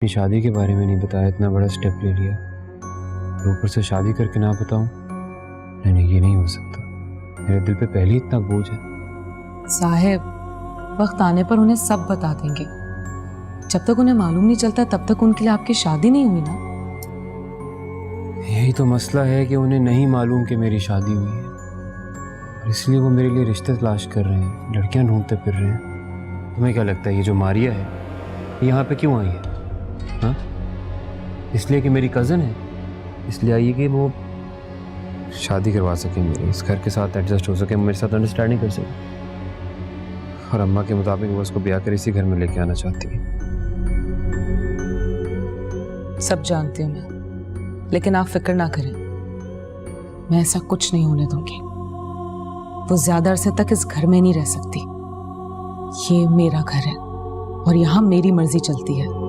अपनी शादी के बारे में नहीं बताया, इतना बड़ा स्टेप ले लिया और ऊपर से शादी करके ना बताऊं? नहीं, ये नहीं हो सकता। मेरे दिल पे पहले ही इतना बोझ है। साहेब, वक्त आने पर उन्हें सब बता देंगे। जब तक उन्हें मालूम नहीं चलता तब तक उनके लिए आपकी शादी नहीं हुई ना। यही तो मसला है कि उन्हें नहीं मालूम कि मेरी शादी हुई है और इसलिए वो मेरे लिए रिश्ते तलाश कर रहे हैं, लड़कियां ढूंढते फिर रहे हैं। तुम्हें क्या लगता है ये जो मारिया है ये यहाँ पे क्यों आई है? हाँ, इसलिए कि मेरी कज़न है, इसलिए आई है कि वो शादी करवा सके मेरे, इस घर के साथ एडजस्ट हो सके, मेरे साथ अंडरस्टैंडिंग कर सके। और अम्मा के मुताबिक वो उसको ब्याह कर इसी घर में लेके आना चाहती है। सब जानती हूँ मैं, लेकिन आप फिक्र ना करें, मैं ऐसा कुछ नहीं होने दूंगी। वो ज्यादा अरसे तक इस घर में नहीं रह सकती। ये मेरा घर है और यहाँ मेरी मर्जी चलती है।